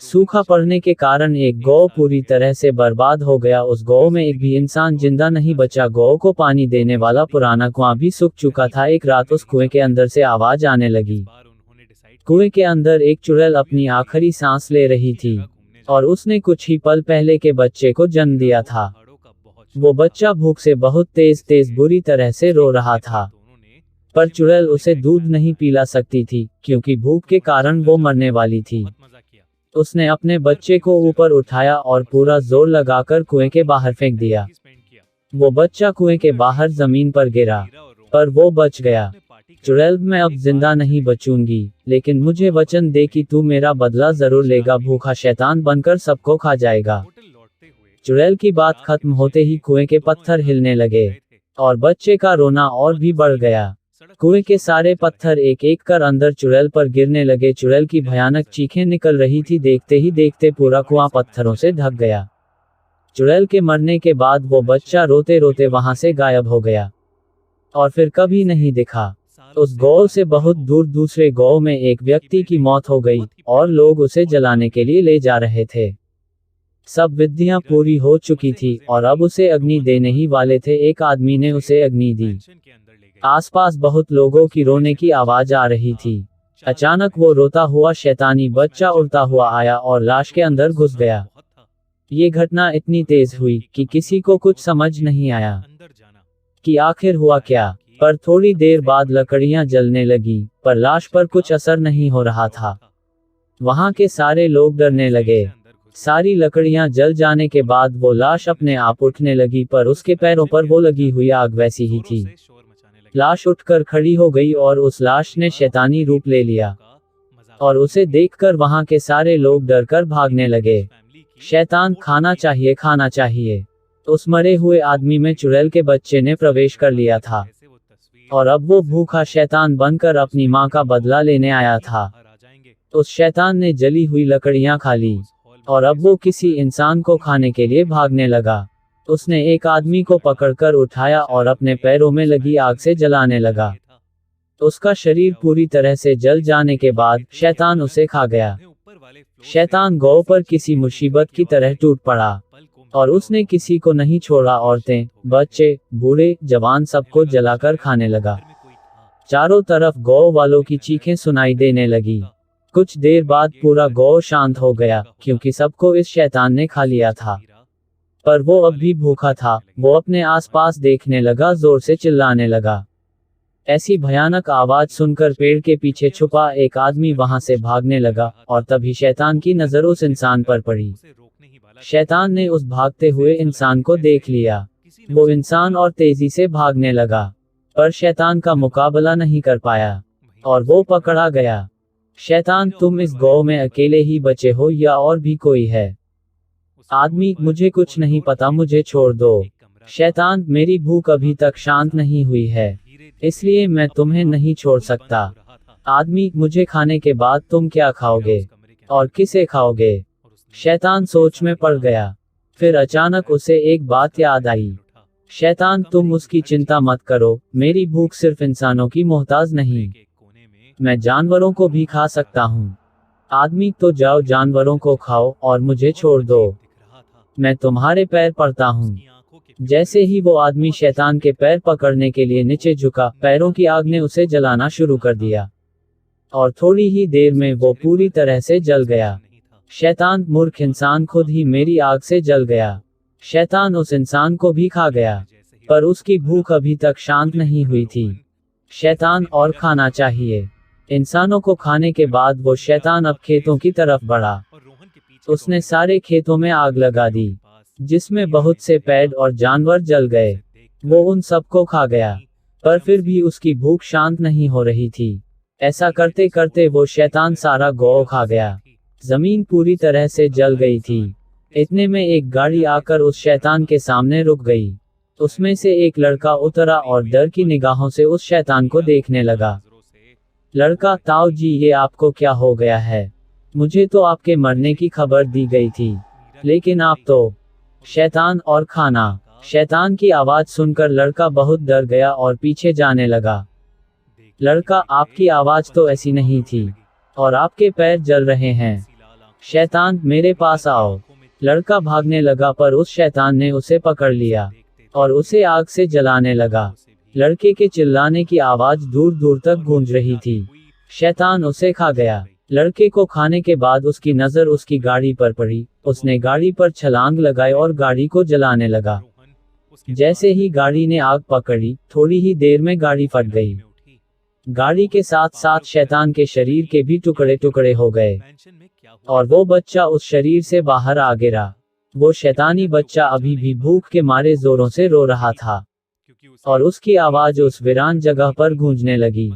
सूखा पड़ने के कारण एक गौ पूरी तरह से बर्बाद हो गया। उस गौ में एक भी इंसान जिंदा नहीं बचा। गौ को पानी देने वाला पुराना कुआं भी सूख चुका था। एक रात उस कुएं के अंदर से आवाज आने लगी। कुएं के अंदर एक चुड़ैल अपनी आखिरी सांस ले रही थी और उसने कुछ ही पल पहले के बच्चे को जन्म दिया था। वो बच्चा भूख से बहुत तेज तेज बुरी तरह से रो रहा था, पर चुड़ैल उसे दूध नहीं पिला सकती थी क्योंकि भूख के कारण वो मरने वाली थी। उसने अपने बच्चे को ऊपर उठाया और पूरा जोर लगाकर कुएं के बाहर फेंक दिया। वो बच्चा कुएं के बाहर जमीन पर गिरा, पर वो बच गया। चुड़ैल, मैं अब जिंदा नहीं बचूंगी, लेकिन मुझे वचन दे कि तू मेरा बदला जरूर लेगा। भूखा शैतान बनकर सबको खा जाएगा। चुड़ैल की बात खत्म होते ही कुएं के पत्थर हिलने लगे और बच्चे का रोना और भी बढ़ गया। कुएं के सारे पत्थर एक एक कर अंदर चुड़ैल पर गिरने लगे। चुड़ैल की भयानक चीखें निकल रही थी। देखते ही देखते पूरा कुआं पत्थरों से ढक गया। चुड़ैल के मरने के बाद वो बच्चा रोते रोते वहां से गायब हो गया और फिर कभी नहीं दिखा। उस गौ से बहुत दूर दूसरे गौ में एक व्यक्ति की मौत हो गई और लोग उसे जलाने के लिए ले जा रहे थे। सब विधियां पूरी हो चुकी थी और अब उसे अग्नि देने ही वाले थे। एक आदमी ने उसे अग्नि दी। आसपास बहुत लोगों की रोने की आवाज आ रही थी। अचानक वो रोता हुआ शैतानी बच्चा उड़ता हुआ आया और लाश के अंदर घुस गया। ये घटना इतनी तेज हुई कि किसी को कुछ समझ नहीं आया कि आखिर हुआ क्या। पर थोड़ी देर बाद लकड़ियां जलने लगी, पर लाश पर कुछ असर नहीं हो रहा था। वहां के सारे लोग डरने लगे। सारी लकड़ियां जल जाने के बाद वो लाश अपने आप उठने लगी, पर उसके पैरों पर वो लगी हुई आग वैसी ही थी। लाश उठकर खड़ी हो गई और उस लाश ने शैतानी रूप ले लिया और उसे देखकर वहां के सारे लोग डरकर भागने लगे। शैतान, खाना चाहिए, खाना चाहिए। उस मरे हुए आदमी में चुड़ैल के बच्चे ने प्रवेश कर लिया था और अब वो भूखा शैतान बनकर अपनी मां का बदला लेने आया था। उस शैतान ने जली हुई लकड़ियां खा ली और अब वो किसी इंसान को खाने के लिए भागने लगा। उसने एक आदमी को पकड़कर उठाया और अपने पैरों में लगी आग से जलाने लगा। उसका शरीर पूरी तरह से जल जाने के बाद शैतान उसे खा गया। शैतान गौ पर किसी मुसीबत की तरह टूट पड़ा और उसने किसी को नहीं छोड़ा। औरतें, बच्चे, बूढ़े, जवान सबको जलाकर खाने लगा। चारों तरफ गौ वालों की चीखें सुनाई देने लगी। कुछ देर बाद पूरा गौ शांत हो गया क्योंकि सबको इस शैतान ने खा लिया था, पर वो अब भी भूखा था। वो अपने आसपास देखने लगा, जोर से चिल्लाने लगा। ऐसी भयानक आवाज सुनकर पेड़ के पीछे छुपा एक आदमी वहां से भागने लगा और तभी शैतान की नजर उस इंसान पर पड़ी। शैतान ने उस भागते हुए इंसान को देख लिया। वो इंसान और तेजी से भागने लगा, पर शैतान का मुकाबला नहीं कर पाया और वो पकड़ा गया। शैतान, तुम इस गौ में अकेले ही बचे हो या और भी कोई है? आदमी, मुझे कुछ नहीं पता, मुझे छोड़ दो। शैतान, मेरी भूख अभी तक शांत नहीं हुई है, इसलिए मैं तुम्हें नहीं छोड़ सकता। आदमी, मुझे खाने के बाद तुम क्या खाओगे और किसे खाओगे? शैतान सोच में पड़ गया। फिर अचानक उसे एक बात याद आई। शैतान, तुम उसकी चिंता मत करो, मेरी भूख सिर्फ इंसानों की मोहताज नहीं, मैं जानवरों को भी खा सकता हूँ। आदमी, तो जाओ जानवरों को खाओ और मुझे छोड़ दो, मैं तुम्हारे पैर पड़ता हूँ। जैसे ही वो आदमी शैतान के पैर पकड़ने के लिए नीचे झुका, पैरों की आग ने उसे जलाना शुरू कर दिया और थोड़ी ही देर में वो पूरी तरह से जल गया। शैतान, मूर्ख इंसान, खुद ही मेरी आग से जल गया। शैतान उस इंसान को भी खा गया, पर उसकी भूख अभी तक शांत नहीं हुई थी। शैतान, और खाना चाहिए। इंसानों को खाने के बाद वो शैतान अब खेतों की तरफ बढ़ा। उसने सारे खेतों में आग लगा दी, जिसमें बहुत से पेड़ और जानवर जल गए। वो उन सबको खा गया, पर फिर भी उसकी भूख शांत नहीं हो रही थी। ऐसा करते करते वो शैतान सारा गौ खा गया। जमीन पूरी तरह से जल गई थी। इतने में एक गाड़ी आकर उस शैतान के सामने रुक गई। उसमें से एक लड़का उतरा और डर की निगाहों से उस शैतान को देखने लगा। लड़का, ताऊ जी, ये आपको क्या हो गया है? मुझे तो आपके मरने की खबर दी गई थी, लेकिन आप तो। शैतान, और खाना। शैतान की आवाज सुनकर लड़का बहुत डर गया और पीछे जाने लगा। लड़का, आपकी आवाज तो ऐसी नहीं थी और आपके पैर जल रहे हैं। शैतान, मेरे पास आओ। लड़का भागने लगा पर उस शैतान ने उसे पकड़ लिया और उसे आग से जलाने लगा। लड़के के चिल्लाने की आवाज दूर दूर तक गूंज रही थी। शैतान उसे खा गया। लड़के को खाने के बाद उसकी नजर उसकी गाड़ी पर पड़ी। उसने गाड़ी पर छलांग लगाई और गाड़ी को जलाने लगा। जैसे ही गाड़ी ने आग पकड़ी, थोड़ी ही देर में गाड़ी फट गई। गाड़ी के साथ साथ शैतान के शरीर के भी टुकड़े टुकड़े हो गए और वो बच्चा उस शरीर से बाहर आ गिरा। वो शैतानी बच्चा अभी भी भूख के मारे जोरों से रो रहा था और उसकी आवाज उस वीरान जगह पर गूंजने लगी।